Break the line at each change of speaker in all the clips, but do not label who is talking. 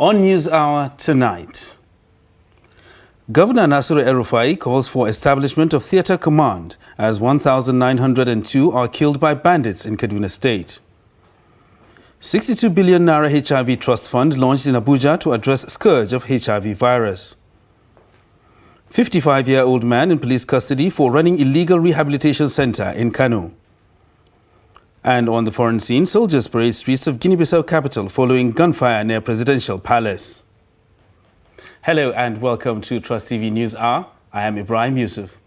On News Hour tonight, Governor Nasiru El-Rufai calls for establishment of theatre command as 1,902 are killed by bandits in Kaduna State. 62 billion naira HIV trust fund launched in Abuja to address scourge of HIV virus. 55-year-old man in police custody for running illegal rehabilitation center in Kano. And on the foreign scene, soldiers parade streets of Guinea-Bissau capital following gunfire near Presidential Palace. Hello and welcome to Trust TV News Hour. I am Ibrahim Yusuf.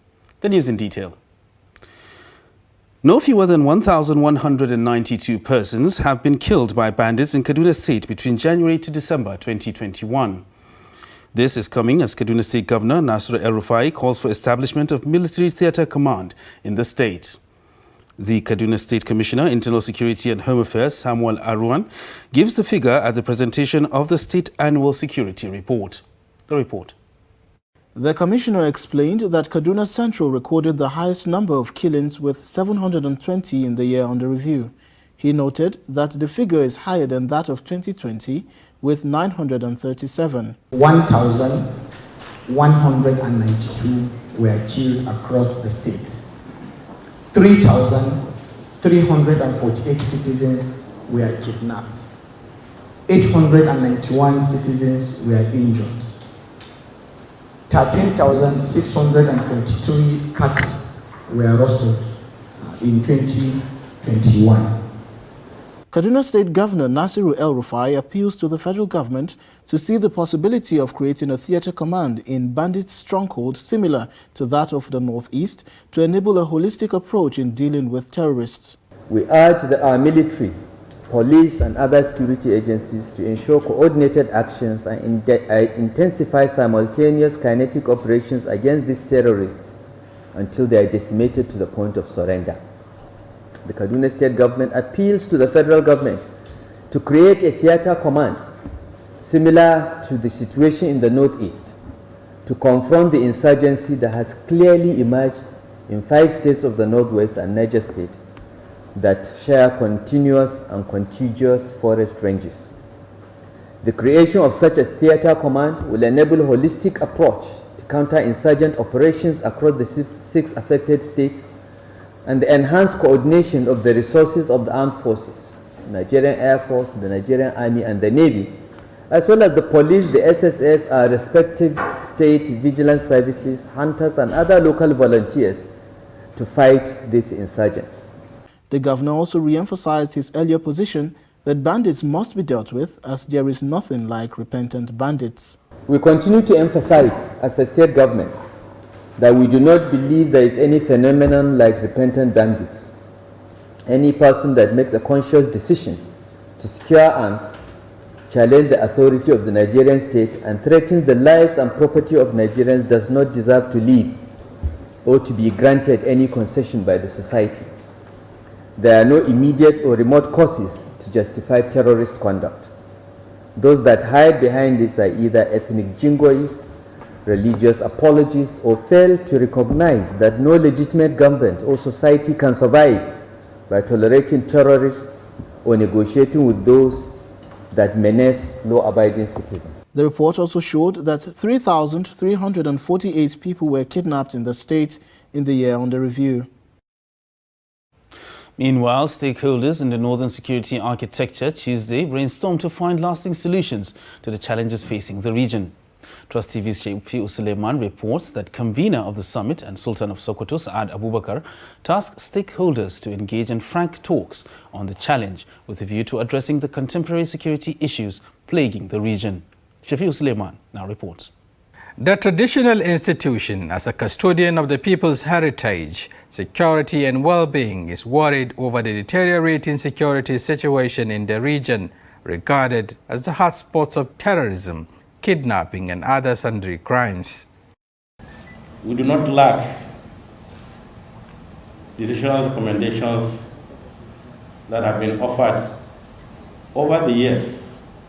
The news in detail. No fewer than 1,192 persons have been killed by bandits in Kaduna State between January to December 2021. This is coming as Kaduna State Governor Nasiru El-Rufai calls for establishment of military theatre command in the state. The Kaduna State Commissioner, Internal Security and Home Affairs, Samuel Aruan, gives the figure at the presentation of the State Annual Security Report. The report.
The Commissioner explained that Kaduna Central recorded the highest number of killings with 720 in the year under review. He noted that the figure is higher than that of 2020 with 937.
1,192 were killed across the state. 3,348 citizens were kidnapped. 891 citizens were injured. 13,623 cattle were rustled in 2021.
Kaduna State Governor Nasiru El-Rufai appeals to the federal government to see the possibility of creating a theatre command in bandit stronghold similar to that of the Northeast to enable a holistic approach in dealing with terrorists.
We urge our military, police and other security agencies to ensure coordinated actions and intensify simultaneous kinetic operations against these terrorists until they are decimated to the point of surrender. The Kaduna State Government appeals to the federal government to create a theatre command similar to the situation in the Northeast to confront the insurgency that has clearly emerged in 5 states of the Northwest and Niger State that share continuous and contiguous forest ranges. The creation of such a theatre command will enable a holistic approach to counter-insurgent operations across the 6 affected states and the enhanced coordination of the resources of the armed forces, the Nigerian Air Force, the Nigerian Army and the Navy, as well as the police, the SSS, our respective state vigilance services, hunters and other local volunteers to fight these insurgents.
The governor also re-emphasized his earlier position that bandits must be dealt with as there is nothing like repentant bandits.
We continue to emphasize as a state government that we do not believe there is any phenomenon like repentant bandits. Any person that makes a conscious decision to secure arms, challenge the authority of the Nigerian state and threatens the lives and property of Nigerians does not deserve to live or to be granted any concession by the society. There are no immediate or remote causes to justify terrorist conduct. Those that hide behind this are either ethnic jingoists, religious apologists, or fail to recognize that no legitimate government or society can survive by tolerating terrorists or negotiating with those that menace law-abiding citizens.
The report also showed that 3,348 people were kidnapped in the state in the year under review.
Meanwhile, stakeholders in the Northern Security Architecture Tuesday brainstormed to find lasting solutions to the challenges facing the region. Trust TV's Shafiu Suleiman reports that convener of the summit and Sultan of Sokoto, Saad Abubakar, tasked stakeholders to engage in frank talks on the challenge with a view to addressing the contemporary security issues plaguing the region. Shafiu Suleiman now reports.
The traditional institution, as a custodian of the people's heritage, security and well-being, is worried over the deteriorating security situation in the region, regarded as the hotspots of terrorism, kidnapping and other sundry crimes.
We do not lack the additional recommendations that have been offered over the years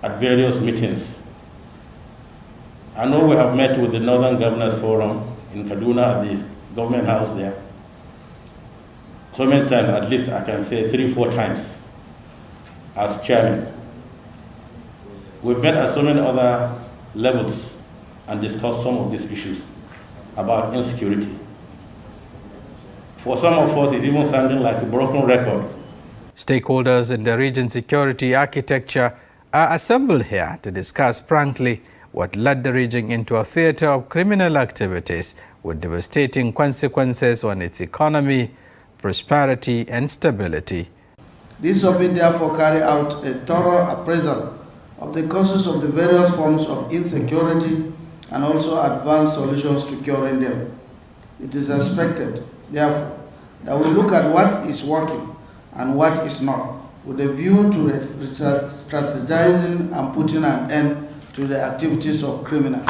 at various meetings. I know we have met with the Northern Governors Forum in Kaduna at the government house there. So many times, at least I can say 3 or 4 times as chairman. We've met at so many other levels and discussed some of these issues about insecurity. For some of us, it's even sounding like a broken record.
Stakeholders in the region's security architecture are assembled here to discuss frankly what led the region into a theater of criminal activities with devastating consequences on its economy, prosperity and stability.
This summit therefore carry out a thorough appraisal of the causes of the various forms of insecurity and also advance solutions to curing them. It is expected, therefore, that we look at what is working and what is not, with a view to strategizing and putting an end to the activities of criminals.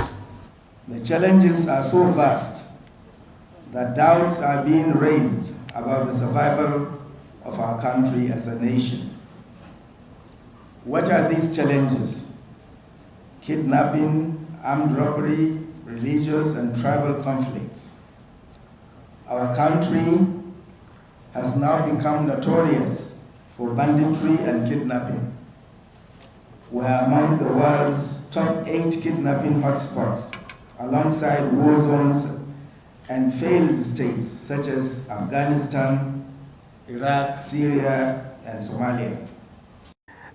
The challenges are so vast that doubts are being raised about the survival of our country as a nation. What are these challenges? Kidnapping, armed robbery, religious and tribal conflicts. Our country has now become notorious for banditry and kidnapping. We are among the world's top 8 kidnapping hotspots, alongside war zones and failed states such as Afghanistan, Iraq, Syria, and Somalia.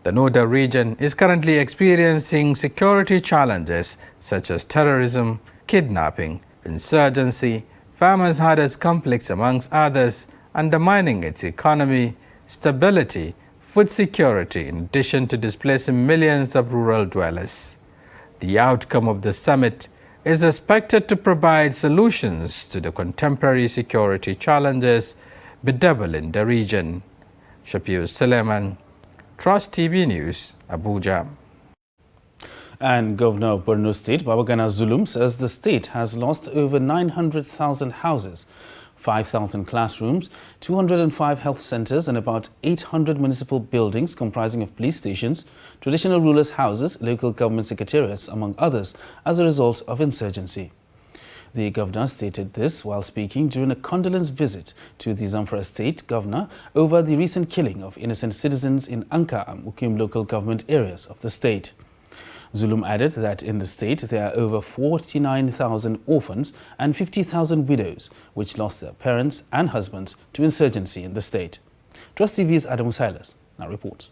The northern region is currently experiencing security challenges such as terrorism, kidnapping, insurgency, farmers-herders conflicts amongst others, undermining its economy, stability, food security, in addition to displacing millions of rural dwellers. The outcome of the summit is expected to provide solutions to the contemporary security challenges bedeviling the region. Shapir Suleiman, Trust TV News, Abuja.
And Governor of Borno State, Babagana Zulum, says the state has lost over 900,000 houses, 5,000 classrooms, 205 health centers and about 800 municipal buildings comprising of police stations, traditional rulers' houses, local government secretariats, among others, as a result of insurgency. The governor stated this while speaking during a condolence visit to the Zamfara state governor over the recent killing of innocent citizens in Anka and Mukim local government areas of the state. Zulum added that in the state there are over 49,000 orphans and 50,000 widows which lost their parents and husbands to insurgency in the state. Trust TV's Adamu Silas now reports.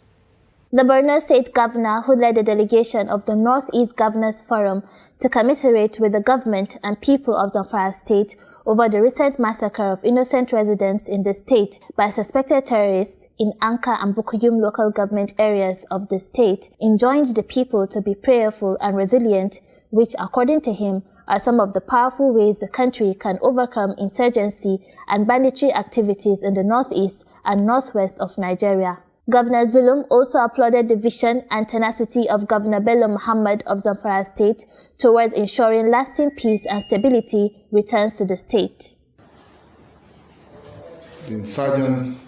The Borno State Governor, who led a delegation of the Northeast Governors Forum to commiserate with the government and people of Zamfara State over the recent massacre of innocent residents in the state by suspected terrorists in Anka and Bukuyum local government areas of the state, enjoined the people to be prayerful and resilient, which, according to him, are some of the powerful ways the country can overcome insurgency and banditry activities in the northeast and northwest of Nigeria. Governor Zulum also applauded the vision and tenacity of Governor Bello Muhammad of Zamfara State towards ensuring lasting peace and stability returns to the state.
The insurgents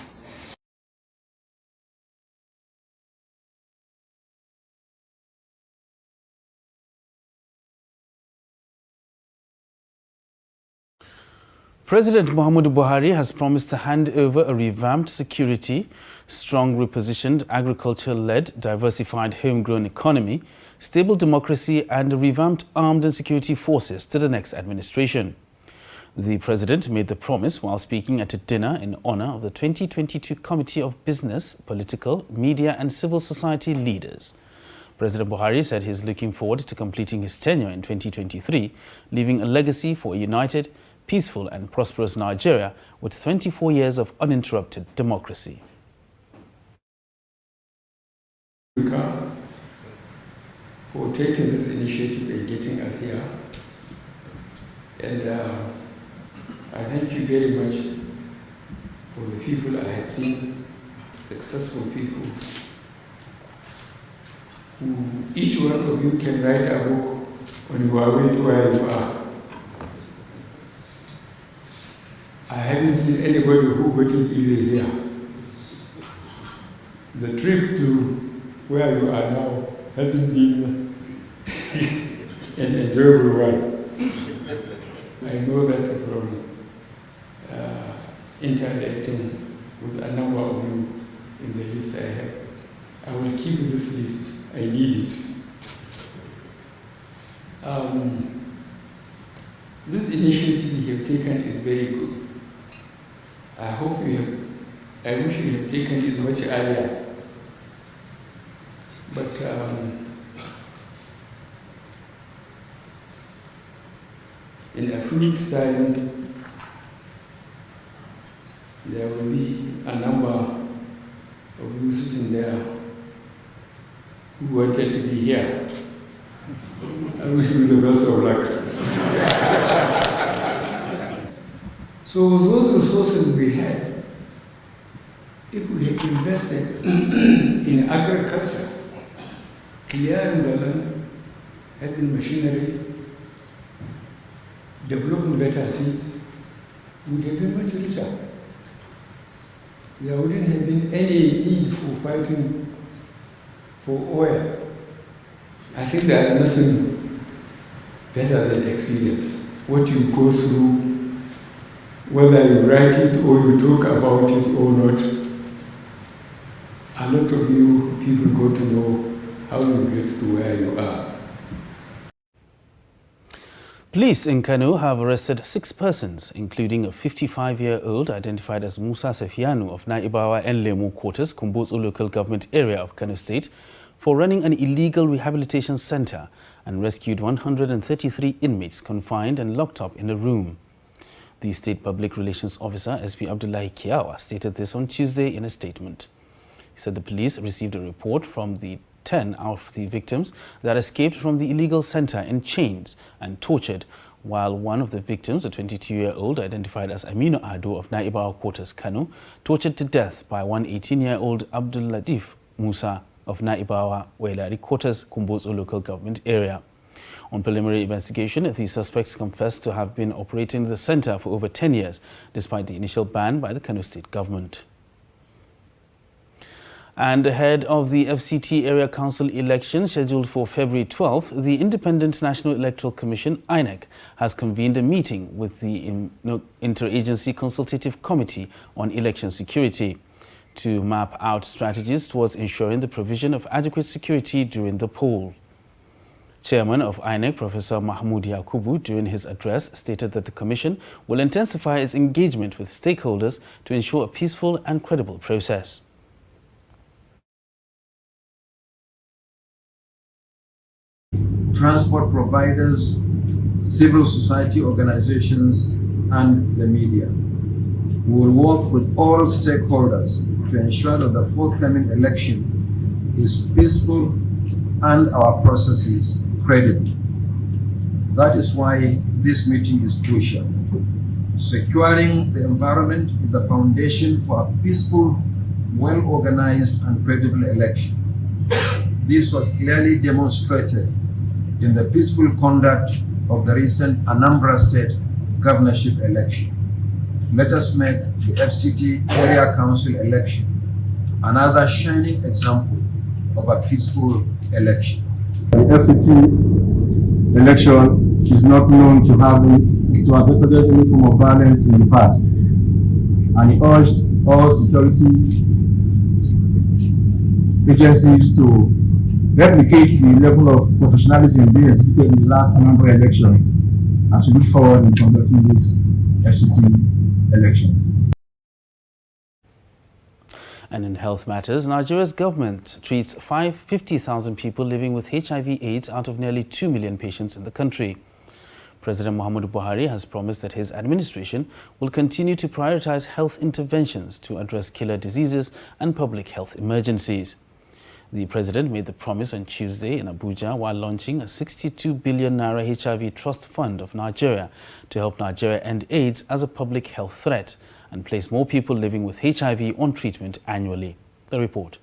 President Muhammadu Buhari has promised to hand over a revamped security, strong repositioned agriculture-led, diversified homegrown economy, stable democracy and revamped armed and security forces to the next administration. The president made the promise while speaking at a dinner in honor of the 2022 Committee of Business, Political, Media and Civil Society leaders. President Buhari said he is looking forward to completing his tenure in 2023, leaving a legacy for a united, peaceful and prosperous Nigeria with 24 years of uninterrupted democracy.
For taking this initiative and getting us here. And I thank you very much for the people I have seen, successful people, who each one of you can write a book on your way to where you are. I haven't seen anybody who got it easy here. The trip to where you are now hasn't been an enjoyable one. I know that from interacting with a number of you in the list I have. I will keep this list. I need it. This initiative you have taken is very good. I wish you have taken it much earlier. But in a few weeks' time, there will be a number of you sitting there who wanted to be here. I wish you the best of luck. So those resources we had, if we had invested in agriculture, clearing the land, having machinery, developing better seeds, we would have been much richer. There wouldn't have been any need for fighting for oil. I think there is nothing better than experience. What you go through, whether you write it or you talk about it or not, a lot of you people go to know how you get to where you are.
Police in Kano have arrested 6 persons, including a 55-year-old identified as Musa Sefianu of Naibawa and Lemu Quarters, Kumbotso local government area of Kano State, for running an illegal rehabilitation center, and rescued 133 inmates confined and locked up in a room. The State Public Relations Officer, SP Abdullahi Kiawa, stated this on Tuesday in a statement. He said the police received a report from the 10 of the victims that escaped from the illegal center in chains and tortured, while one of the victims, a 22-year-old identified as Aminu Ado of Naibawa Quarters, Kano, tortured to death by one 18-year-old Abdul Latif Musa of Naibawa Welari Quarters, Kumbotso local government area. On preliminary investigation, the suspects confessed to have been operating the center for over 10 years, despite the initial ban by the Kano State government. And ahead of the FCT Area Council election scheduled for February 12th, the Independent National Electoral Commission, INEC, has convened a meeting with the Interagency Consultative Committee on Election Security to map out strategies towards ensuring the provision of adequate security during the poll. Chairman of INEC, Professor Mahmoud Yakubu, during his address, stated that the Commission will intensify its engagement with stakeholders to ensure a peaceful and credible process.
Transport providers, civil society organizations, and the media. We will work with all stakeholders to ensure that the forthcoming election is peaceful and our processes credible. That is why this meeting is crucial. Securing the environment is the foundation for a peaceful, well-organized, and credible election. This was clearly demonstrated in the peaceful conduct of the recent Anambra State governorship election. Let us make the FCT Area Council election another shining example of a peaceful election.
The FCT election is not known to have reported any form of violence in the past, and he urged all security agencies to replicate the level of professionalism being exhibited in the last Anambra election as we look forward in conducting this FCT election.
And in health matters, Nigeria's government treats 50,000 people living with HIV/AIDS out of nearly 2 million patients in the country. President Muhammadu Buhari has promised that his administration will continue to prioritize health interventions to address killer diseases and public health emergencies. The president made the promise on Tuesday in Abuja while launching a 62 billion naira HIV Trust Fund of Nigeria to help Nigeria end AIDS as a public health threat and place more people living with HIV on treatment annually. The report.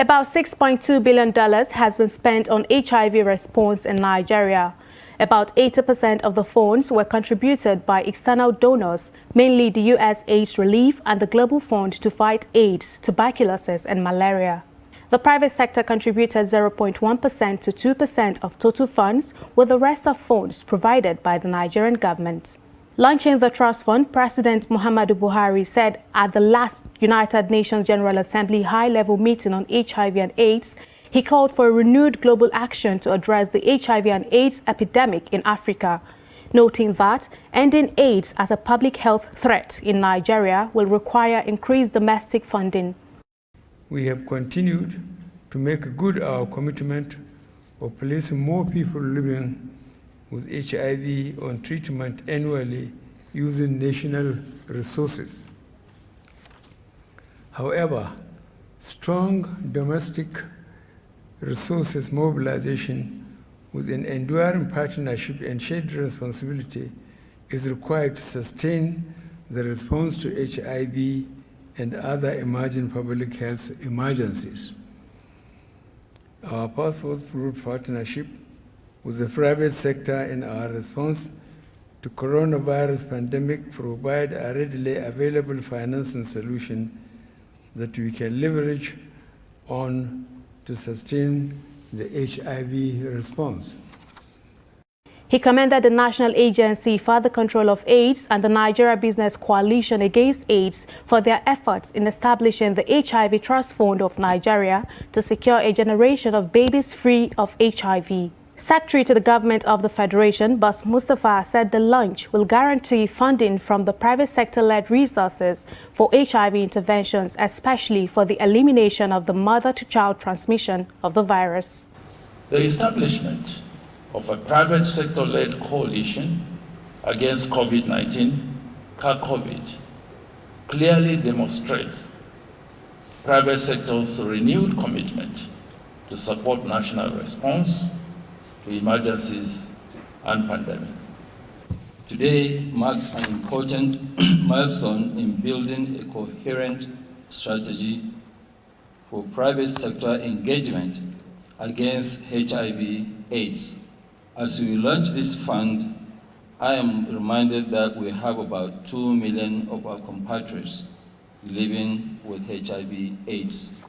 About $6.2 billion has been spent on HIV response in Nigeria. About 80% of the funds were contributed by external donors, mainly the U.S. AIDS Relief and the Global Fund to fight AIDS, tuberculosis and malaria. The private sector contributed 0.1% to 2% of total funds, with the rest of funds provided by the Nigerian government. Launching the trust fund, President Muhammadu Buhari said at the last United Nations General Assembly high-level meeting on HIV and AIDS, He called for a renewed global action to address the HIV and AIDS epidemic in Africa, noting that ending AIDS as a public health threat in Nigeria will require increased domestic funding.
We have continued to make good our commitment of placing more people living with HIV on treatment annually using national resources. However, strong domestic resources mobilization with an enduring partnership and shared responsibility is required to sustain the response to HIV and other emerging public health emergencies. Our purposeful partnership with the private sector in our response to coronavirus pandemic provide a readily available financing solution that we can leverage on to sustain the HIV response.
He commended the National Agency for the Control of AIDS and the Nigeria Business Coalition Against AIDS for their efforts in establishing the HIV Trust Fund of Nigeria to secure a generation of babies free of HIV. Secretary to the Government of the Federation, Bas Mustafa, said the launch will guarantee funding from the private sector-led resources for HIV interventions, especially for the elimination of the mother-to-child transmission of the virus.
The establishment of a private sector-led coalition against COVID-19, COVID, clearly demonstrates private sector's renewed commitment to support national response to emergencies and pandemics.
Today marks an important milestone in building a coherent strategy for private sector engagement against HIV/AIDS. As we launch this fund, I am reminded that we have about 2 million of our compatriots living with HIV/AIDS.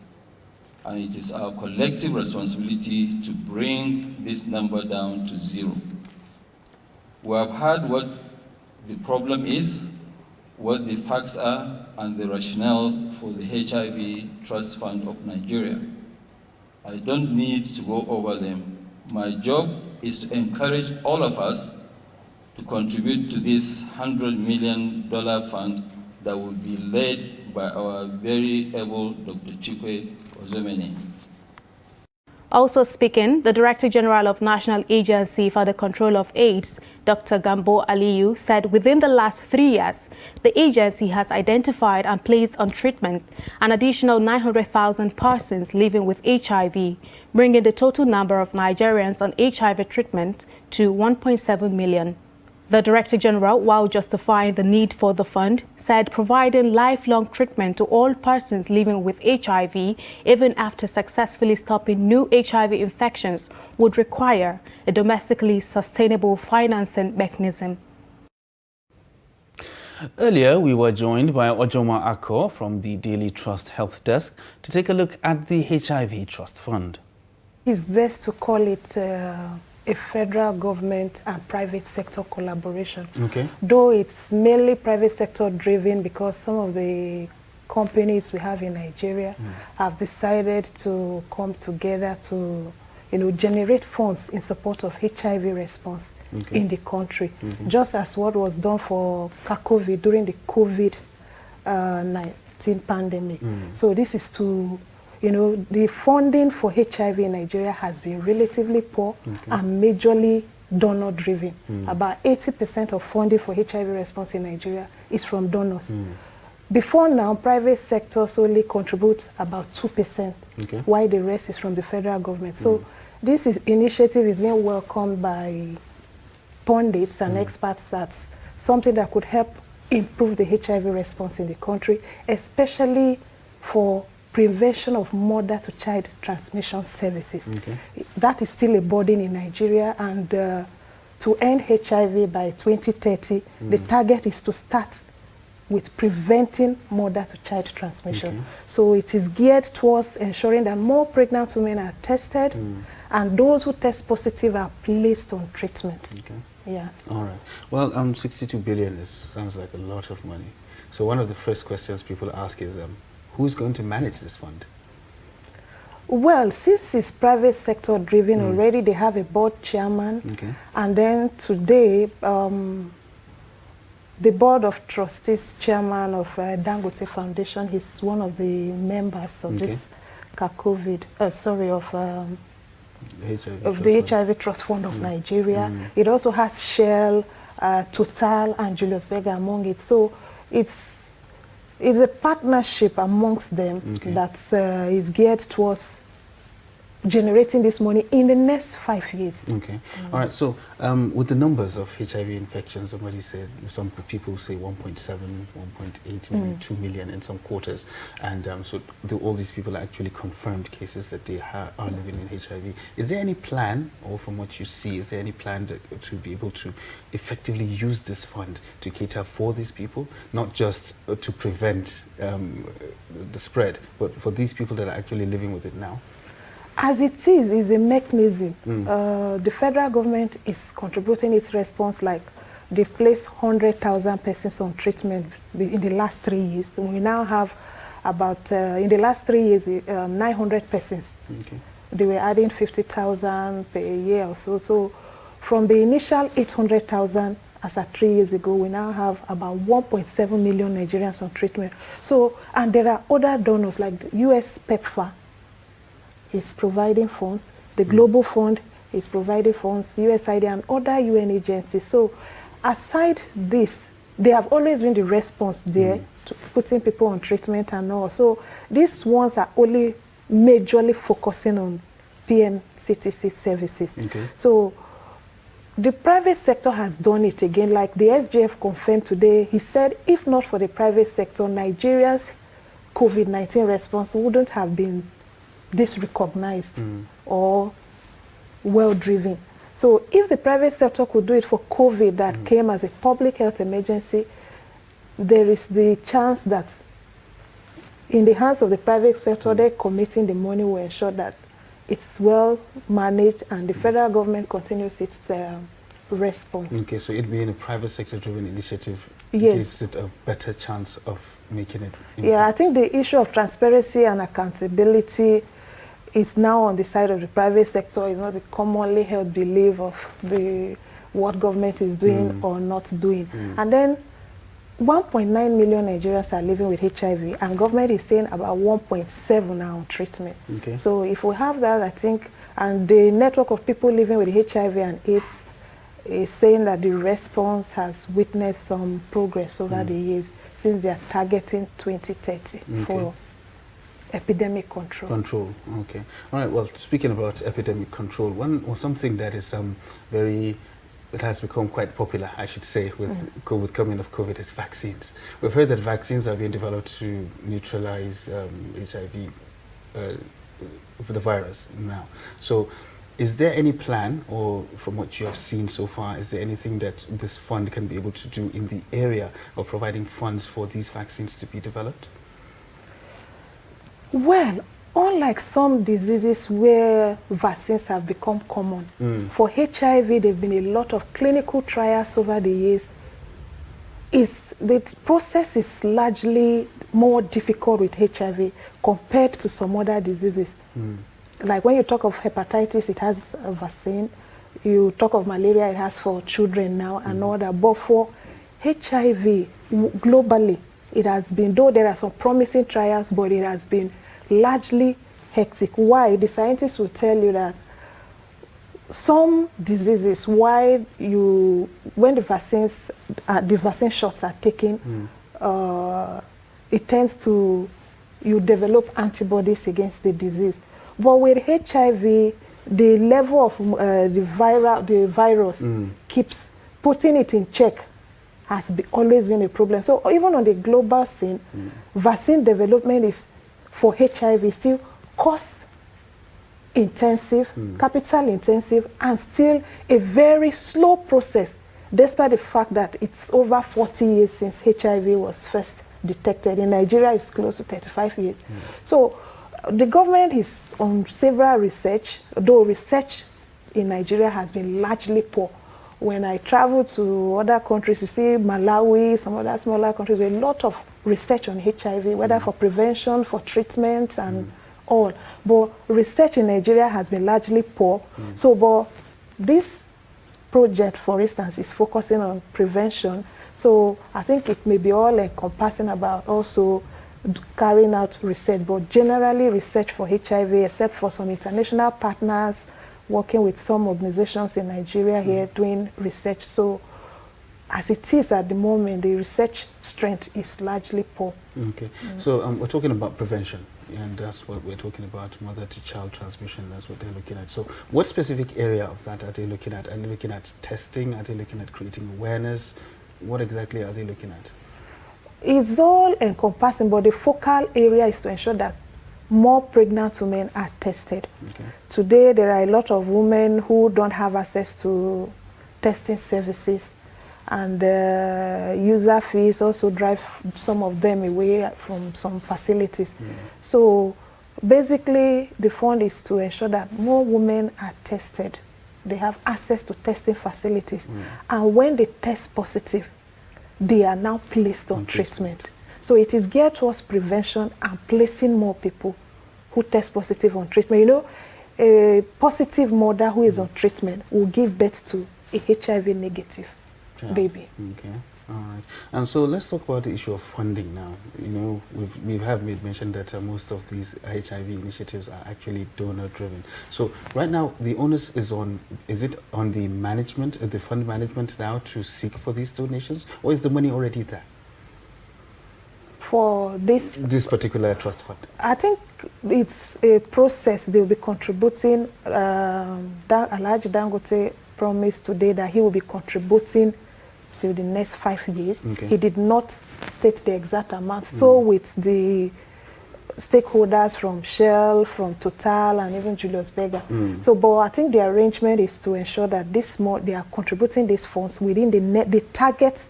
And it is our collective responsibility to bring this number down to 0. We have heard what the problem is, what the facts are, and the rationale for the HIV Trust Fund of Nigeria. I don't need to go over them. My job is to encourage all of us to contribute to this $100 million fund that will be led by our very able Dr. Chikwe Ozomeni.
Also speaking, the Director General of National Agency for the Control of AIDS, Dr. Gambo Aliyu, said within the last 3 years, the agency has identified and placed on treatment an additional 900,000 persons living with HIV, bringing the total number of Nigerians on HIV treatment to 1.7 million. The Director General, while justifying the need for the fund, said providing lifelong treatment to all persons living with HIV, even after successfully stopping new HIV infections, would require a domestically sustainable financing mechanism.
Earlier, we were joined by Ojoma Ako from the Daily Trust Health Desk to take a look at the HIV Trust Fund.
It's best to call it a federal government and private sector collaboration.
Okay.
Though it's mainly private sector driven because some of the companies we have in Nigeria have decided to come together to, generate funds in support of HIV response in the country. Just as what was done for COVID during the COVID-19 pandemic. So this is to the funding for HIV in Nigeria has been relatively poor and majorly donor-driven. About 80% of funding for HIV response in Nigeria is from donors. Before now, private sector solely contributes about 2%, while the rest is from the federal government. So this initiative is being welcomed by pundits and experts. That's something that could help improve the HIV response in the country, especially for prevention of mother-to-child transmission services. That is still a burden in Nigeria, and to end HIV by 2030, the target is to start with preventing mother-to-child transmission. So it is geared towards ensuring that more pregnant women are tested, and those who test positive are placed on treatment. Yeah.
All right. Well, 62 billion sounds like a lot of money. So one of the first questions people ask is, who's going to manage this fund?
Well, since it's private sector driven already, they have a board chairman.
Okay.
And then today, the board of trustees chairman of Dangote Foundation, he's one of the members of this COVID, the HIV Trust Fund of Nigeria. It also has Shell, Total, and Julius Berger among it. So it's a partnership amongst them that is geared towards generating this money in the next 5 years.
Okay. All right. So with the numbers of HIV infections, somebody said, some people say 1.7, 1.8, maybe 2 million in some quarters. And so all these people are actually confirmed cases that they are living in HIV. Is there any plan, or from what you see, is there any plan to be able to effectively use this fund to cater for these people, not just to prevent the spread, but for these people that are actually living with it now?
As it is a mechanism. The federal government is contributing its response, like they've placed 100,000 persons on treatment in the last 3 years. So we now have about, in the last 3 years, 900 persons. They were adding 50,000 per year or so. So from the initial 800,000 as at 3 years ago, we now have about 1.7 million Nigerians on treatment. So, and there are other donors like the US PEPFAR is providing funds, the Global Fund is providing funds, USAID and other UN agencies. So aside this, there have always been the response there to putting people on treatment and all. So these ones are only majorly focusing on PMCTC services. So the private sector has done it again, like the SGF confirmed today. He said if not for the private sector, Nigeria's COVID-19 response wouldn't have been this recognized or well-driven. So if the private sector could do it for COVID that came as a public health emergency, there is the chance that in the hands of the private sector, they're committing the money will ensure that it's well managed and the federal government continues its response.
Okay, so it being a private sector-driven initiative gives it a better chance of making it impact.
Yeah, I think the issue of transparency and accountability is now on the side of the private sector. It's not the commonly held belief of what government is doing or not doing. And then 1.9 million Nigerians are living with HIV, and government is saying about 1.7 are on treatment. So if we have that, I think, and the network of people living with HIV and AIDS is saying that the response has witnessed some progress over the years since they are targeting 2030 for epidemic control.
Okay. All right. Well, speaking about epidemic control, something that is it has become quite popular, I should say, with coming of COVID is vaccines. We've heard that vaccines are being developed to neutralize HIV, for the virus now. So, is there any plan, or from what you have seen so far, is there anything that this fund can be able to do in the area of providing funds for these vaccines to be developed?
Well, unlike some diseases where vaccines have become common, for HIV, there have been a lot of clinical trials over the years. The process is largely more difficult with HIV compared to some other diseases. Like when you talk of hepatitis, it has a vaccine. You talk of malaria, it has for children now and all that. But for HIV, globally, it has been, though there are some promising trials, but it has been largely hectic. Why? The scientists will tell you that some diseases, when the vaccine shots are taken, it tends to, you develop antibodies against the disease. But with HIV, the level of the virus keeps putting it in check, has always been a problem. So even on the global scene, vaccine development is for HIV still cost intensive, capital intensive, and still a very slow process, despite the fact that it's over 40 years since HIV was first detected. In Nigeria, it's close to 35 years. So the government is on several research, though research in Nigeria has been largely poor. When I travel to other countries, you see Malawi, some other smaller countries, a lot of research on HIV, whether for prevention, for treatment, and all. But research in Nigeria has been largely poor. So, but this project, for instance, is focusing on prevention. So I think it may be all encompassing about also carrying out research, but generally research for HIV, except for some international partners working with some organizations in Nigeria here doing research. So as it is at the moment, the research strength is largely poor.
Okay, so we're talking about prevention, and that's what we're talking about, mother-to-child transmission. That's what they're looking at. So what specific area of that are they looking at? Are they looking at testing? Are they looking at creating awareness? What exactly are they looking at?
It's all encompassing, but the focal area is to ensure that more pregnant women are tested.
Okay.
Today, there are a lot of women who don't have access to testing services, and user fees also drive some of them away from some facilities. So basically, the fund is to ensure that more women are tested. They have access to testing facilities. And when they test positive, they are now placed on treatment. So it is geared towards prevention and placing more people who test positive on treatment. You know, a positive mother who is on treatment will give birth to a HIV negative baby.
Okay, all right. And so let's talk about the issue of funding now. You know, we have made mention that most of these HIV initiatives are actually donor-driven. So right now, the onus is on, is it on the management, the fund management now to seek for these donations, or is the money already there?
For this
particular trust fund?
I think it's a process. They'll be contributing. Alhaji Dangote promised today that he will be contributing till the next 5 years.
Okay.
He did not state the exact amount. So with the stakeholders from Shell, from Total, and even Julius Berger. So, but I think the arrangement is to ensure that they are contributing these funds within the target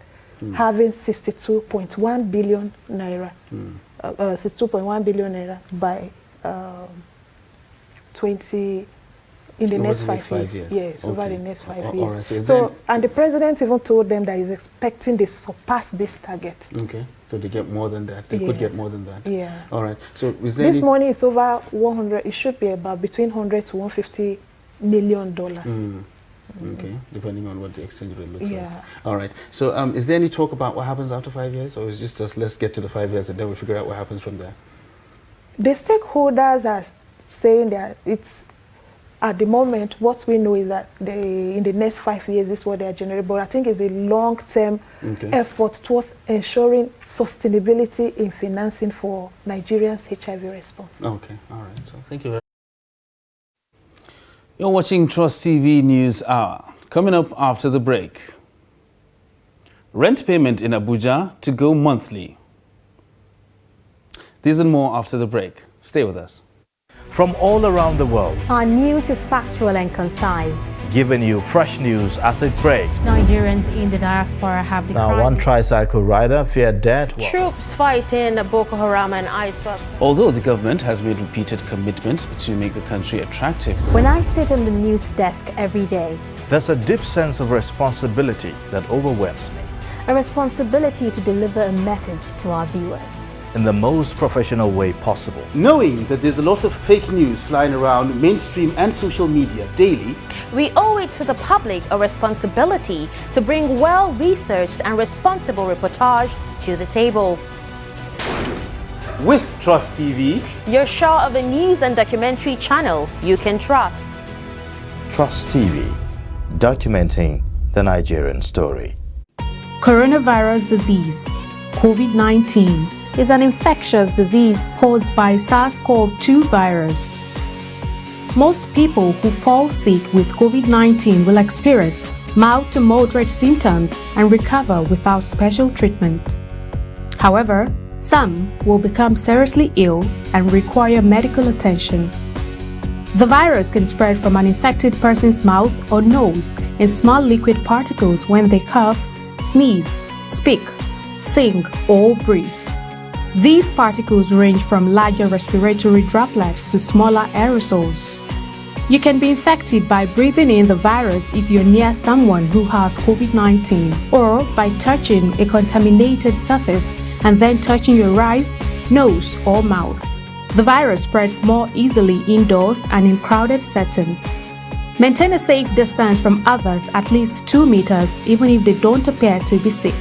having 62.1 billion naira, 62.1 billion naira by in the next 5 years. Yes, over the next 5 years.
Right,
so and the president even told them that he's expecting they surpass this target.
Okay, so they get more than that. They could get more than that.
Yeah.
All right. So is there
this money is over 100. It should be about between 100 to 150 million dollars.
Okay, depending on what the exchange rate looks like. All right. So is there any talk about what happens after 5 years, or is it just let's get to the 5 years and then we figure out what happens from there?
The stakeholders are saying that it's, at the moment, what we know is that in the next 5 years is what they are generating. But I think it's a long-term effort towards ensuring sustainability in financing for Nigerians' HIV response.
Okay, all right. So thank you very much. You're watching Trust TV News Hour. Coming up after the break. Rent payment in Abuja to go monthly. This and more after the break. Stay with us.
From all around the world,
our news is factual and concise,
giving you fresh news as it breaks.
Nigerians in the diaspora have the
Now, one tricycle rider feared death.
Troops fighting Boko Haram and ISWAP.
Although the government has made repeated commitments to make the country attractive.
When I sit on the news desk every day,
there's a deep sense of responsibility that overwhelms me.
A responsibility to deliver a message to our viewers
in the most professional way possible.
Knowing that there's a lot of fake news flying around mainstream and social media daily,
we owe it to the public a responsibility to bring well-researched and responsible reportage to the table.
With Trust TV,
your show of a news and documentary channel you can trust.
Trust TV, documenting the Nigerian story.
Coronavirus disease, COVID-19, is an infectious disease caused by SARS-CoV-2 virus. Most people who fall sick with COVID-19 will experience mild to moderate symptoms and recover without special treatment. However, some will become seriously ill and require medical attention. The virus can spread from an infected person's mouth or nose in small liquid particles when they cough, sneeze, speak, sing, or breathe. These particles range from larger respiratory droplets to smaller aerosols. You can be infected by breathing in the virus if you're near someone who has COVID-19, or by touching a contaminated surface and then touching your eyes, nose, or mouth. The virus spreads more easily indoors and in crowded settings. Maintain a safe distance from others, at least 2 meters, even if they don't appear to be sick.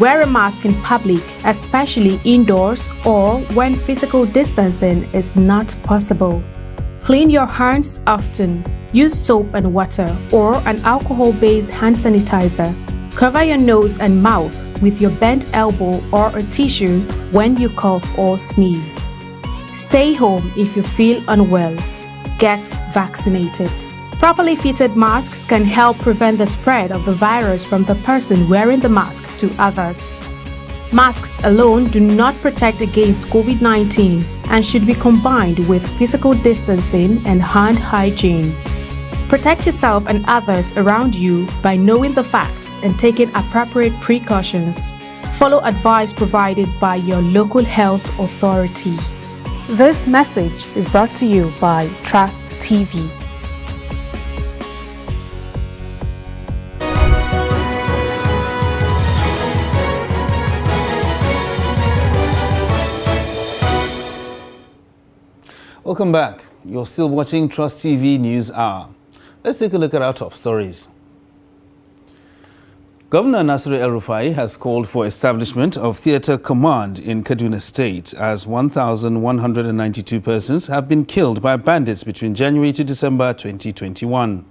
Wear a mask in public, especially indoors or when physical distancing is not possible. Clean your hands often. Use soap and water or an alcohol-based hand sanitizer. Cover your nose and mouth with your bent elbow or a tissue when you cough or sneeze. Stay home if you feel unwell. Get vaccinated. Properly fitted masks can help prevent the spread of the virus from the person wearing the mask to others. Masks alone do not protect against COVID-19 and should be combined with physical distancing and hand hygiene. Protect yourself and others around you by knowing the facts and taking appropriate precautions. Follow advice provided by your local health authority.
This message is brought to you by Trust TV.
Welcome back. You're still watching Trust TV News Hour. Let's take a look at our top stories. Governor Nasiru El-Rufai has called for establishment of theatre command in Kaduna State as 1,192 persons have been killed by bandits between January to December 2021.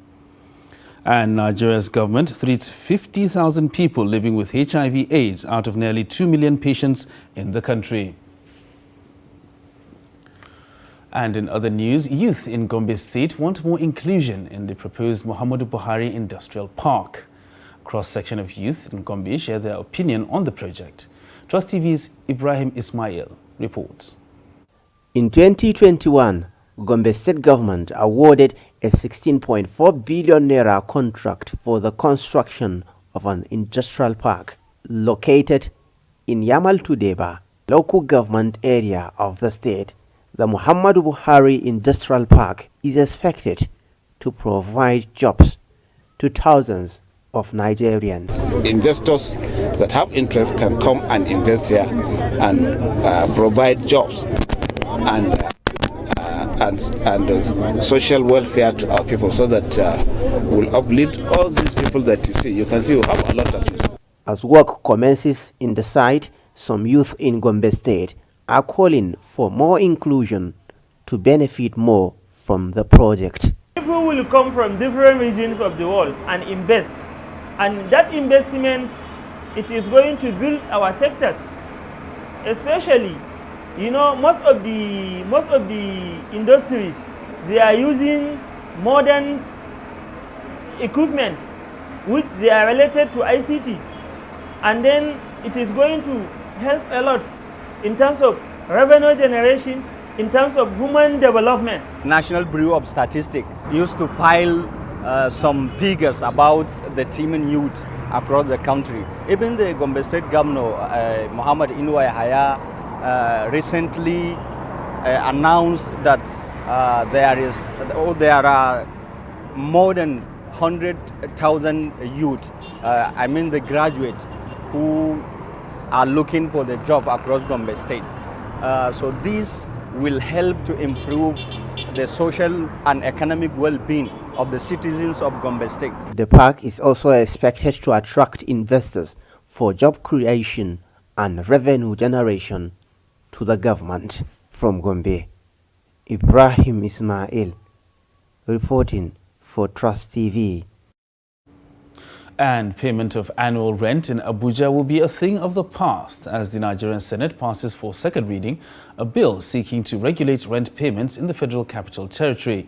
And Nigeria's government treats 50,000 people living with HIV/AIDS out of nearly 2 million patients in the country. And in other news, youth in Gombe State want more inclusion in the proposed Muhammadu Buhari Industrial Park. A cross-section of youth in Gombe share their opinion on the project. Trust TV's Ibrahim Ismail reports.
In 2021, Gombe State government awarded a 16.4 billion naira contract for the construction of an industrial park located in Yamal Tudeba, local government area of the state. The Muhammadu Buhari Industrial Park is expected to provide jobs to thousands of Nigerians.
Investors that have interest can come and invest here and provide jobs and social welfare to our people, so that we'll uplift all these people that you see. You can see we have a lot of youth.
As work commences in the site, some youth in Gombe State are calling for more inclusion to benefit more from the project.
People will come from different regions of the world and invest, and that investment, it is going to build our sectors. Especially, you know, most of the industries, they are using modern equipment which they are related to ICT, and then it is going to help a lot in terms of revenue generation, in terms of human development.
National Bureau of Statistics used to file some figures about the teeming youth across the country. Even the Gombe State Governor, Muhammad Inuwa Yahaya, recently announced that there are more than 100,000 youth, I mean the graduates, who are looking for the job across Gombe State. So this will help to improve the social and economic well-being of the citizens of Gombe State.
The park is also expected to attract investors for job creation and revenue generation to the government. From Gombe, Ibrahim Ismail reporting for Trust TV.
And payment of annual rent in Abuja will be a thing of the past as the Nigerian Senate passes for second reading a bill seeking to regulate rent payments in the Federal Capital Territory.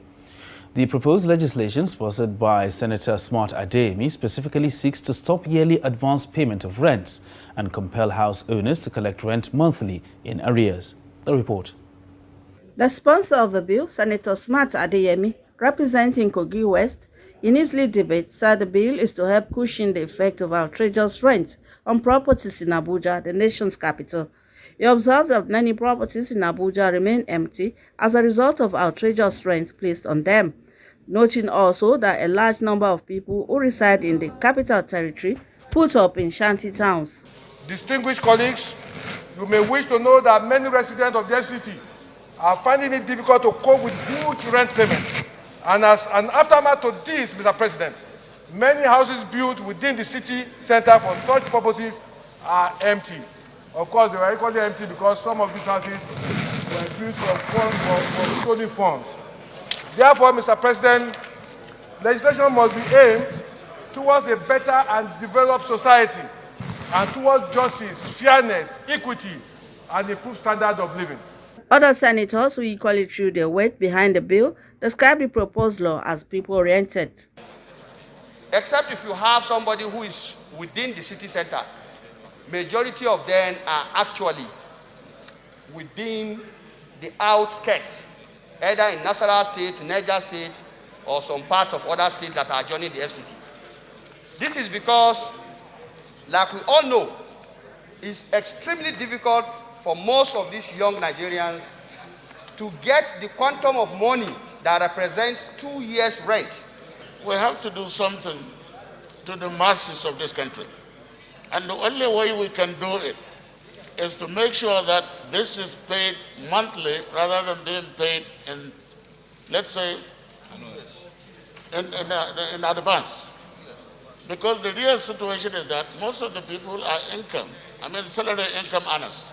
The proposed legislation, sponsored by Senator Smart Adeyemi, specifically seeks to stop yearly advance payment of rents and compel house owners to collect rent monthly in arrears. The report.
The sponsor of the bill, Senator Smart Adeyemi, representing Kogi West, in his lead debate, said the bill is to help cushion the effect of outrageous rent on properties in Abuja, the nation's capital. He observed that many properties in Abuja remain empty as a result of outrageous rent placed on them, noting also that a large number of people who reside in the capital territory put up in shanty towns.
Distinguished colleagues, you may wish to know that many residents of the FCT
are finding it difficult to cope with huge rent payments. And as an aftermath to this, Mr. President, many houses built within the city center for such purposes are empty. Of course, they were equally empty because some of these houses were built for stolen funds. Therefore, Mr. President, legislation must be aimed towards a better and developed society and towards justice, fairness, equity, and improved standard of living.
Other senators who equally threw their weight behind the bill described the proposed law as people-oriented.
Except if you have somebody who is within the city center, majority of them are actually within the outskirts, either in Nasarawa State, Niger State, or some parts of other states that are joining the FCT. This is because, like we all know, it's extremely difficult for most of these young Nigerians to get the quantum of money that represents 2 years' rent.
We have to do something to the masses of this country. And the only way we can do it is to make sure that this is paid monthly rather than being paid in, let's say, in advance. Because the real situation is that most of the people are salary income earners.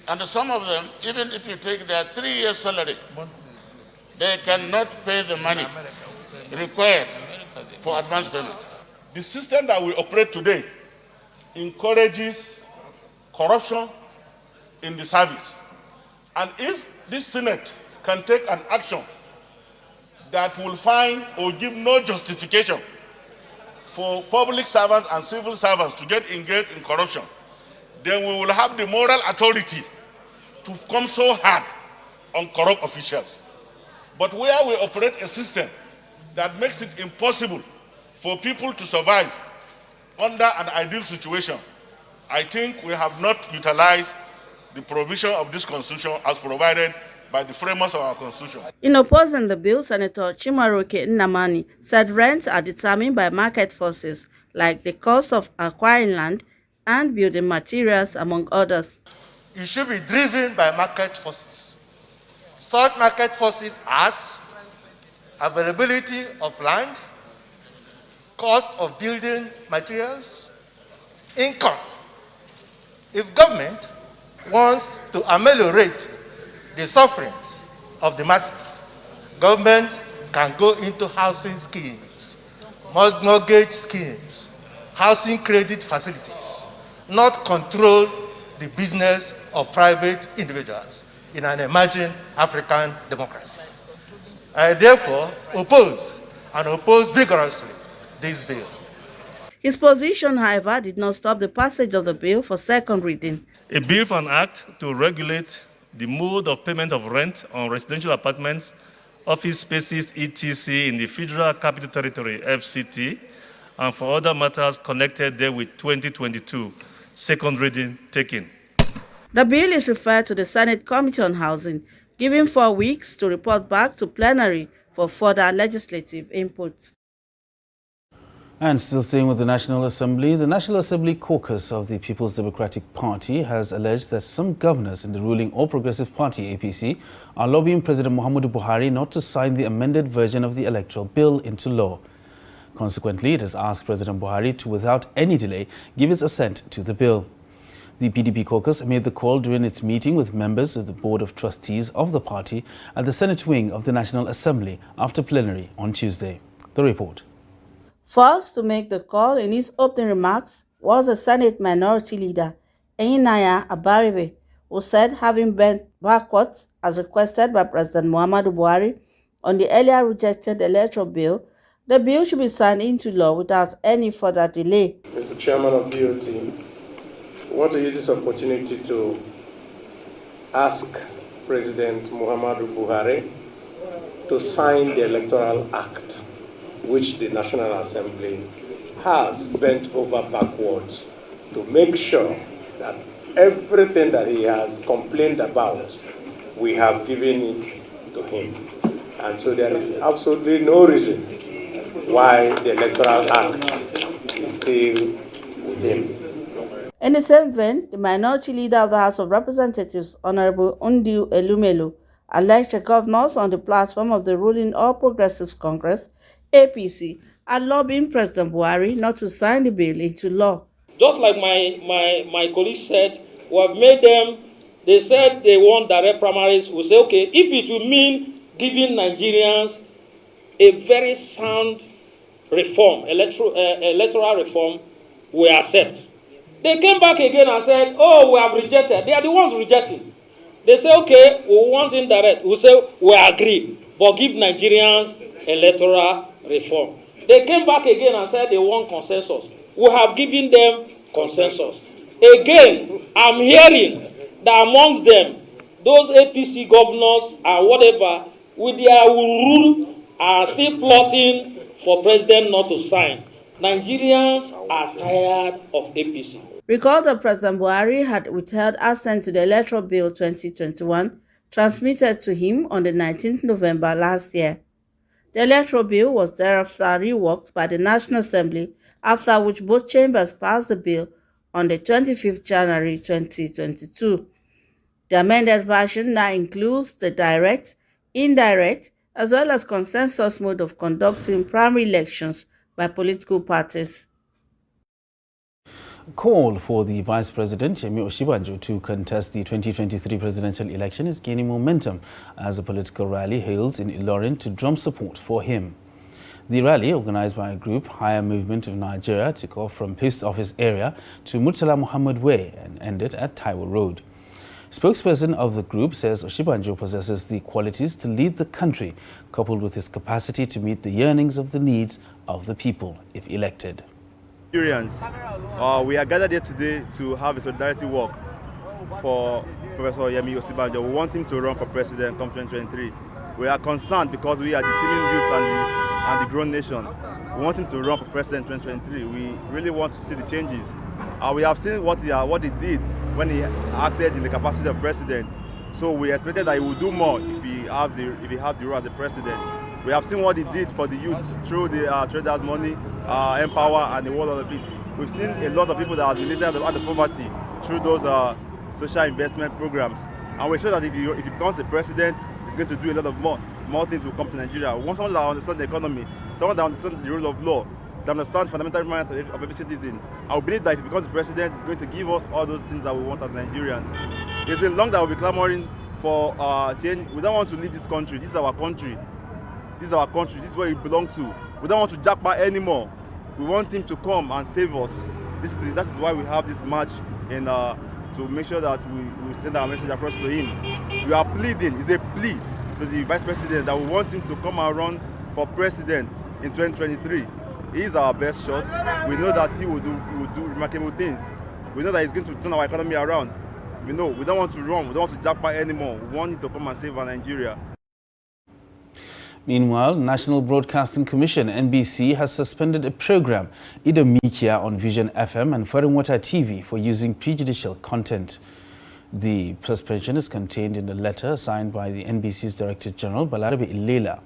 And some of them, even if you take their 3 years salary, they cannot pay the money required for advance payment.
The system that we operate today encourages corruption in the service. And if this Senate can take an action that will find or give no justification for public servants and civil servants to get engaged in corruption, then we will have the moral authority to come so hard on corrupt officials. But where we operate a system that makes it impossible for people to survive under an ideal situation, I think we have not utilized the provision of this constitution as provided by the framers of our constitution.
In opposing the bill, Senator Chimaroke Nnamani said rents are determined by market forces like the cost of acquiring land and building materials, among others.
It should be driven by market forces. Such market forces as availability of land, cost of building materials, income. If government wants to ameliorate the sufferings of the masses, government can go into housing schemes, mortgage schemes, housing credit facilities, not control the business of private individuals in an emerging African democracy. I therefore oppose vigorously this bill.
His position, however, did not stop the passage of the bill for second reading.
A bill for an act to regulate the mode of payment of rent on residential apartments, office spaces, etc. in the Federal Capital Territory, FCT, and for other matters connected there with 2022, second reading taken.
The bill is referred to the Senate Committee on Housing, giving 4 weeks to report back to plenary for further legislative input.
And still staying with the National Assembly caucus of the People's Democratic Party has alleged that some governors in the ruling All Progressive Party, APC, are lobbying President Muhammadu Buhari not to sign the amended version of the electoral bill into law. Consequently, it has asked President Buhari to, without any delay, give his assent to the bill. The PDP caucus made the call during its meeting with members of the Board of Trustees of the party at the Senate wing of the National Assembly after plenary on Tuesday. The report.
First to make the call in his opening remarks was the Senate Minority Leader, Enyinnaya Abaribe, who said, having bent backwards as requested by President Muhammadu Buhari on the earlier rejected electoral bill, the bill should be signed into law without any further delay.
Mr. Chairman of BOT, I want to use this opportunity to ask President Muhammadu Buhari to sign the Electoral Act, which the National Assembly has bent over backwards to make sure that everything that he has complained about, we have given it to him. And so there is absolutely no reason why the Electoral Act is still with him.
In the same vein, the minority leader of the House of Representatives, Honorable Undiu Elumelu, alleged the governors on the platform of the ruling All Progressives Congress, APC, are lobbying President Buhari not to sign the bill into law.
Just like my colleague said, we have made them, they said they want direct primaries. We say, okay, if it will mean giving Nigerians a very sound reform, electoral reform, we accept. They came back again and said, oh, we have rejected. They are the ones rejecting. They say, okay, we want indirect. We say, we agree, but give Nigerians electoral reform. They came back again and said they want consensus. We have given them consensus. Again, I'm hearing that amongst them, those APC governors and whatever, with their rule, are still plotting for president not to sign. Nigerians are tired of APC.
Recall that President Buhari had withheld assent to the Electoral Bill 2021, transmitted to him on the 19th November last year. The Electoral Bill was thereafter reworked by the National Assembly, after which both chambers passed the bill on the 25th January 2022. The amended version now includes the direct, indirect, as well as consensus mode of conducting primary elections by political parties.
Call for the Vice President, Yemi Osinbajo, to contest the 2023 presidential election is gaining momentum as a political rally holds in Ilorin to drum support for him. The rally, organized by a group, Higher Movement of Nigeria, took off from Post Office area to Murtala Muhammad Way and ended at Taiwo Road. Spokesperson of the group says Osinbajo possesses the qualities to lead the country, coupled with his capacity to meet the yearnings of the needs of the people if elected.
We are gathered here today to have a solidarity walk for Professor Yemi Osinbajo. We want him to run for president come 2023. We are concerned because we are the teeming youth and the grown nation. We want him to run for president in 2023. We really want to see the changes. We have seen what he did when he acted in the capacity of president. So we expected that he would do more if he had the role as the president. We have seen what he did for the youth through the traders' money, Empower, and the world of the peace. We've seen a lot of people that have related out the poverty through those social investment programs. And we're sure that if he becomes the president, he's going to do a lot of more things will come to Nigeria. We want someone that understands the economy, someone that understands the rule of law, that understands fundamental rights of every citizen. I believe that if he becomes the president, he's going to give us all those things that we want as Nigerians. It's been long that we'll be clamoring for change. We don't want to leave this country. This is our country. This is our country. This is where we belong to. We don't want to jackpot anymore. We want him to come and save us. That is why we have this march and to make sure that we send our message across to him. We are pleading, it's a plea to the Vice President that we want him to come and run for president in 2023. He is our best shot. We know that he will do remarkable things. We know that he's going to turn our economy around. We know we don't want to run, we don't want to jackpot anymore. We want him to come and save our Nigeria.
Meanwhile, National Broadcasting Commission (NBC) has suspended a program, Idomikia, on Vision FM and Farinwata TV for using prejudicial content. The suspension is contained in a letter signed by the NBC's Director General, Balarabe Ilela.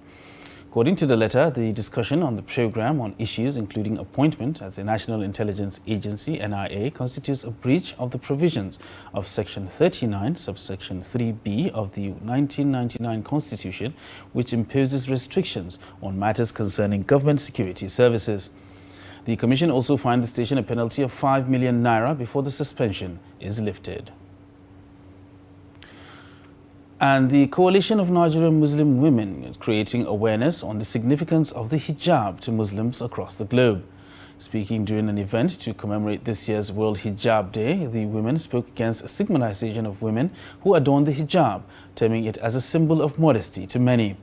According to the letter, the discussion on the program on issues including appointment at the National Intelligence Agency (NIA) constitutes a breach of the provisions of Section 39, subsection 3B of the 1999 Constitution, which imposes restrictions on matters concerning government security services. The Commission also fined the station a penalty of 5 million naira before the suspension is lifted. And the Coalition of Nigerian Muslim Women is creating awareness on the significance of the hijab to Muslims across the globe. Speaking during an event to commemorate this year's World Hijab Day, the women spoke against stigmatization of women who adorn the hijab, terming it as a symbol of modesty to many.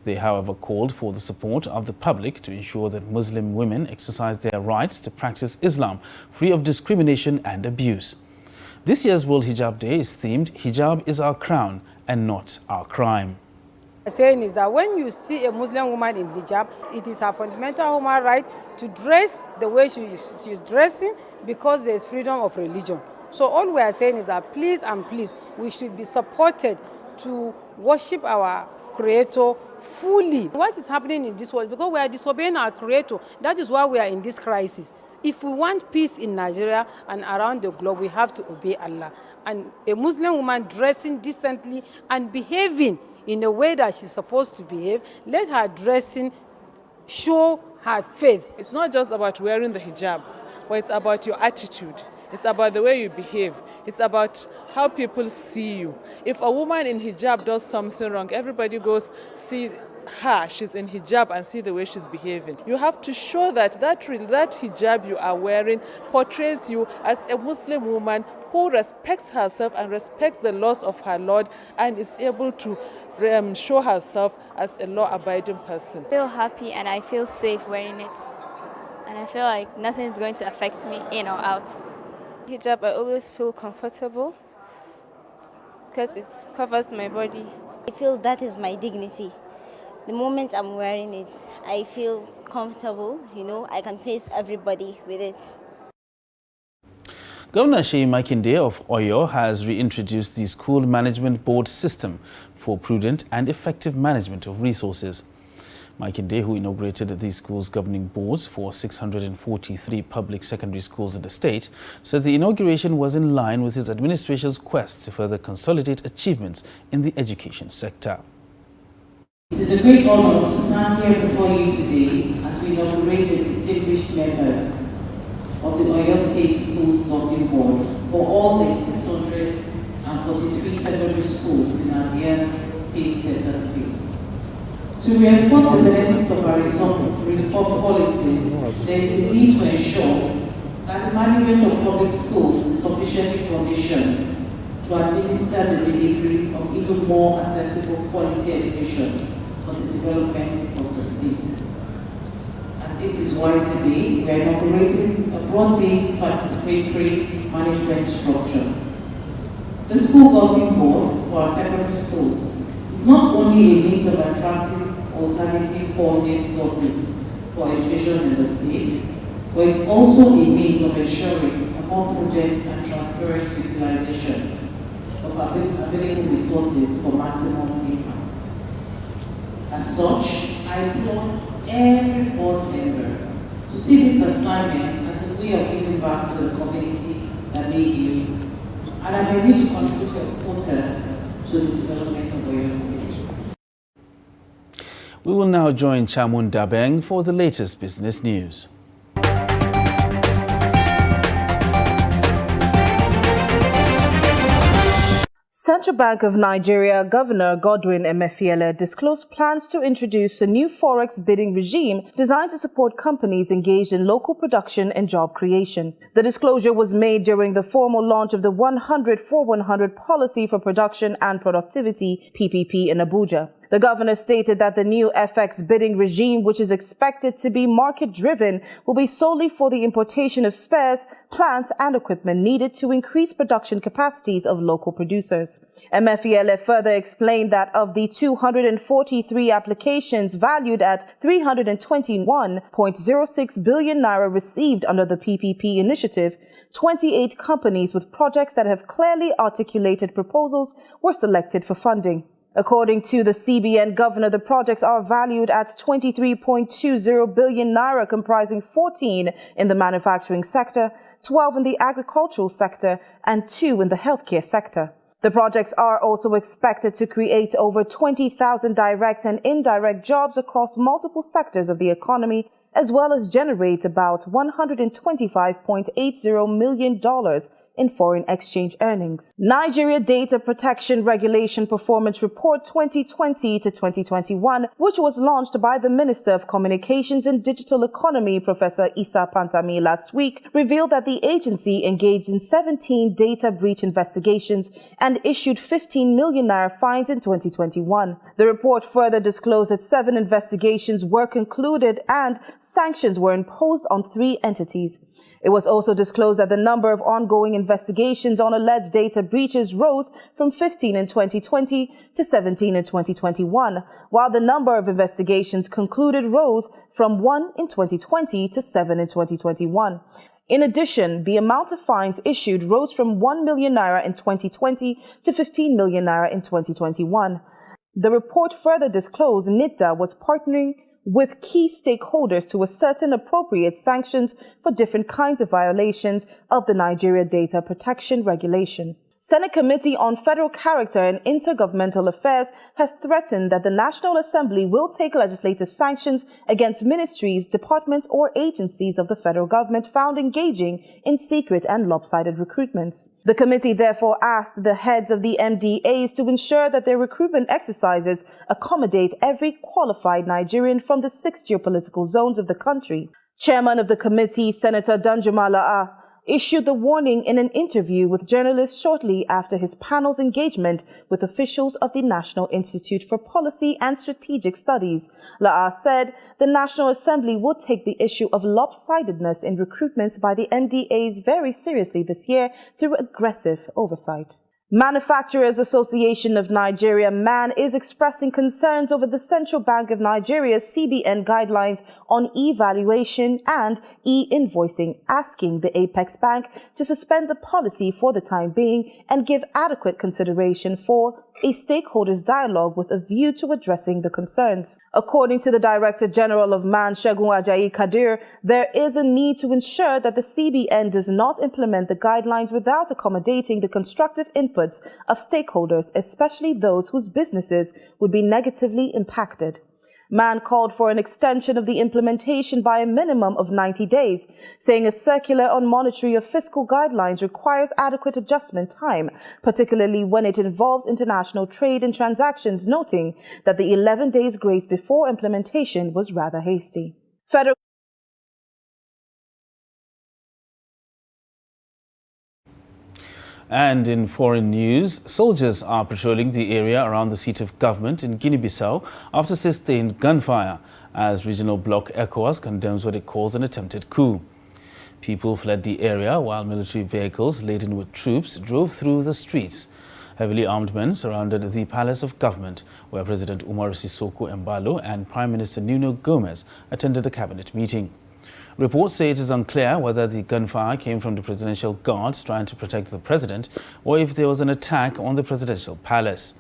They, however, called for the support of the public to ensure that Muslim women exercise their rights to practice Islam free of discrimination and abuse. This year's World Hijab Day is themed "Hijab is our crown and not our crime."
The saying is that when you see a Muslim woman in hijab, it is her fundamental human right to dress the way she is dressing because there is freedom of religion. So all we are saying is that please and please, we should be supported to worship our Creator fully. What is happening in this world? Because we are disobeying our Creator. That is why we are in this crisis. If we want peace in Nigeria and around the globe, we have to obey Allah. And a Muslim woman dressing decently and behaving in a way that she's supposed to behave, let her dressing show her faith.
It's not just about wearing the hijab, but it's about your attitude. It's about the way you behave. It's about how people see you. If a woman in hijab does something wrong, everybody goes, see her, she's in hijab, and see the way she's behaving. You have to show that hijab you are wearing portrays you as a Muslim woman who respects herself and respects the laws of her Lord and is able to show herself as a law-abiding person.
I feel happy and I feel safe wearing it. And I feel like nothing is going to affect me in or out. Hijab, I always feel comfortable because it covers my body.
I feel that is my dignity. The moment I'm wearing it, I feel comfortable, I can face everybody with it.
Governor Seyi Makinde of Oyo has reintroduced the School Management Board system for prudent and effective management of resources. Makinde, who inaugurated the school's governing boards for 643 public secondary schools in the state, said the inauguration was in line with his administration's quest to further consolidate achievements in the education sector.
It is a great honor to stand here before you today as we inaugurate the distinguished members of the Oyo State Schools Governing Board for all the 643 secondary schools in our dear pace-setter state. To reinforce the benefits of our reform policies, there is the need to ensure that the management of public schools is sufficiently conditioned to administer the delivery of even more accessible quality education for the development of the state. And this is why today we are inaugurating a broad-based participatory management structure. The School Governing Board for our secondary schools is not only a means of attracting alternative funding sources for education in the state, but it's also a means of ensuring a more prudent and transparent utilization of available resources for maximum impact. As such, I implore every board member to see this assignment as a way of giving back to the community that made you, and a venue to contribute a quota to the development of Oyo State.
We will now join Chamun Dabeng for the latest business news.
Central Bank of Nigeria Governor Godwin Emefiele disclosed plans to introduce a new forex bidding regime designed to support companies engaged in local production and job creation. The disclosure was made during the formal launch of the 100-for-100 Policy for Production and Productivity (PPP) in Abuja. The governor stated that the new FX bidding regime, which is expected to be market-driven, will be solely for the importation of spares, plants, and equipment needed to increase production capacities of local producers. Emefiele further explained that of the 243 applications valued at 321.06 billion naira received under the PPP initiative, 28 companies with projects that have clearly articulated proposals were selected for funding. According to the CBN governor, the projects are valued at 23.20 billion naira, comprising 14 in the manufacturing sector, 12 in the agricultural sector, and 2 in the healthcare sector. The projects are also expected to create over 20,000 direct and indirect jobs across multiple sectors of the economy, as well as generate about $125.80 million in foreign exchange earnings. Nigeria Data Protection Regulation Performance Report 2020 to 2021, which was launched by the Minister of Communications and Digital Economy, Professor Issa Pantami, last week, revealed that the agency engaged in 17 data breach investigations and issued 15 million naira fines in 2021. The report further disclosed that 7 investigations were concluded and sanctions were imposed on 3 entities. It was also disclosed that the number of ongoing investigations on alleged data breaches rose from 15 in 2020 to 17 in 2021, while the number of investigations concluded rose from 1 in 2020 to 7 in 2021. In addition, the amount of fines issued rose from 1 million naira in 2020 to 15 million naira in 2021. The report further disclosed NIDA was partnering with key stakeholders to ascertain appropriate sanctions for different kinds of violations of the Nigeria Data Protection Regulation. Senate Committee on Federal Character and Intergovernmental Affairs has threatened that the National Assembly will take legislative sanctions against ministries, departments, or agencies of the federal government found engaging in secret and lopsided recruitments. The committee therefore asked the heads of the MDAs to ensure that their recruitment exercises accommodate every qualified Nigerian from the 6 geopolitical zones of the country. Chairman of the committee, Senator Danjuma La'a, issued the warning in an interview with journalists shortly after his panel's engagement with officials of the National Institute for Policy and Strategic Studies. La'a said the National Assembly would take the issue of lopsidedness in recruitment by the MDAs very seriously this year through aggressive oversight. Manufacturers Association of Nigeria, MAN, is expressing concerns over the Central Bank of Nigeria's CBN guidelines on e-valuation and e-invoicing, asking the Apex Bank to suspend the policy for the time being and give adequate consideration for a stakeholders' dialogue with a view to addressing the concerns. According to the Director General of MAN, Segun Ajayi Kadir, there is a need to ensure that the CBN does not implement the guidelines without accommodating the constructive inputs of stakeholders, especially those whose businesses would be negatively impacted. MAN called for an extension of the implementation by a minimum of 90 days, saying a circular on monetary or fiscal guidelines requires adequate adjustment time, particularly when it involves international trade and transactions, noting that the 11 days grace before implementation was rather hasty. Federal
And in foreign news, soldiers are patrolling the area around the seat of government in Guinea-Bissau after sustained gunfire, as regional bloc ECOWAS condemns what it calls an attempted coup. People fled the area while military vehicles laden with troops drove through the streets. Heavily armed men surrounded the Palace of Government, where President Umar Sissoco Embalo and Prime Minister Nuno Gomes attended a cabinet meeting. Reports say it is unclear whether the gunfire came from the presidential guards trying to protect the president or if there was an attack on the presidential palace.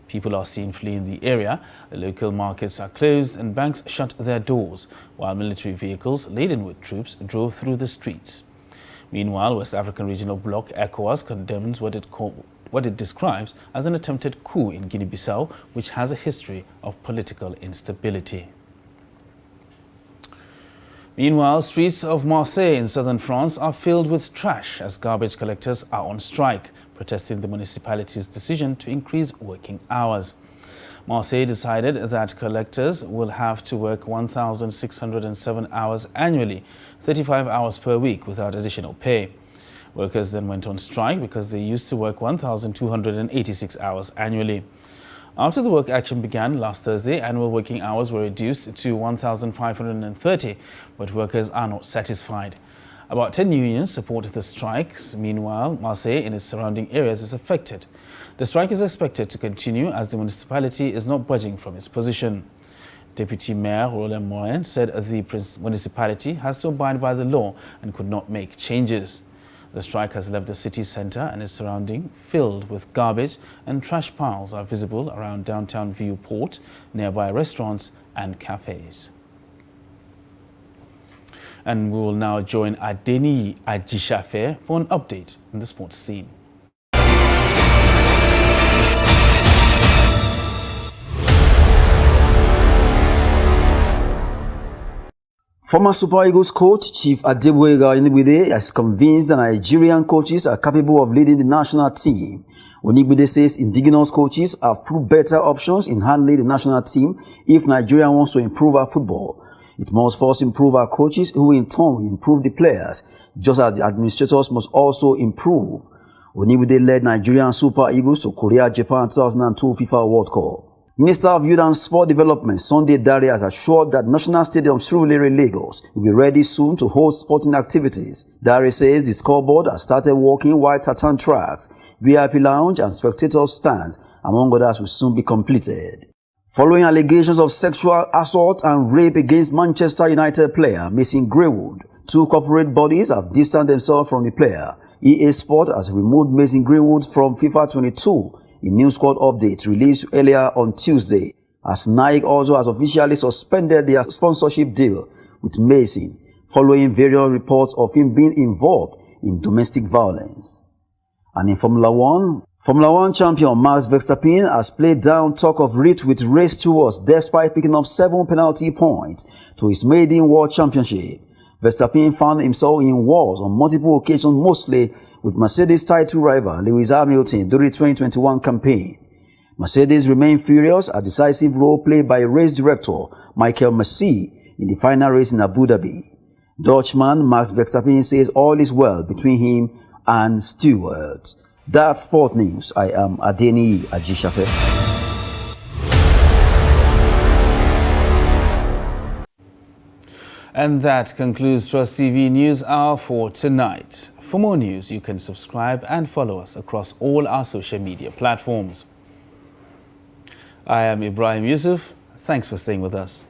People are seen fleeing the area, the local markets are closed and banks shut their doors, while military vehicles laden with troops drove through the streets. Meanwhile, West African Regional Bloc ECOWAS condemns what it describes as an attempted coup in Guinea-Bissau, which has a history of political instability. Meanwhile, streets of Marseille in southern France are filled with trash as garbage collectors are on strike, protesting the municipality's decision to increase working hours. Marseille decided that collectors will have to work 1,607 hours annually, 35 hours per week without additional pay. Workers then went on strike because they used to work 1,286 hours annually. After the work action began last Thursday, annual working hours were reduced to 1,530, but workers are not satisfied. About 10 unions support the strikes. Meanwhile, Marseille and its surrounding areas is affected. The strike is expected to continue as the municipality is not budging from its position. Deputy Mayor Roland Moyen said the municipality has to abide by the law and could not make changes. The strike has left the city centre and its surrounding filled with garbage, and trash piles are visible around downtown Vieux-Port, nearby restaurants and cafes. And we will now join Adeni Ajishafe for an update in the sports scene.
Former Super Eagles coach Chief Adeboyega Onigbide is convinced that Nigerian coaches are capable of leading the national team. Onigbide says indigenous coaches have proved better options in handling the national team if Nigeria wants to improve our football. It must first improve our coaches, who in turn will improve the players, just as the administrators must also improve. Onigbide led Nigerian Super Eagles to Korea-Japan 2002 FIFA World Cup. Minister of Youth and Sport Development Sunday Dare has assured that National Stadium Surulere Lagos will be ready soon to host sporting activities. Dare says the scoreboard has started working while tartan tracks, VIP lounge and spectator stands, among others, will soon be completed. Following allegations of sexual assault and rape against Manchester United player Mason Greenwood, two corporate bodies have distanced themselves from the player. EA Sport has removed Mason Greenwood from FIFA 22. A new squad update released earlier on Tuesday. as Nike also has officially suspended their sponsorship deal with Mason following various reports of him being involved in domestic violence. And in Formula One champion Max Verstappen has played down talk of rift with race stewards despite picking up 7 penalty points to his maiden world championship. Verstappen found himself in wars on multiple occasions, mostly with Mercedes title rival Lewis Hamilton during the 2021 campaign. Mercedes remained furious at decisive role played by race director Michael Massey in the final race in Abu Dhabi. Dutchman Max Verstappen says all is well between him and stewards. That's Sport News. I am Adeni Ajishafe.
And that concludes Trust TV News Hour for tonight. For more news, you can subscribe and follow us across all our social media platforms. I am Ibrahim Yusuf. Thanks for staying with us.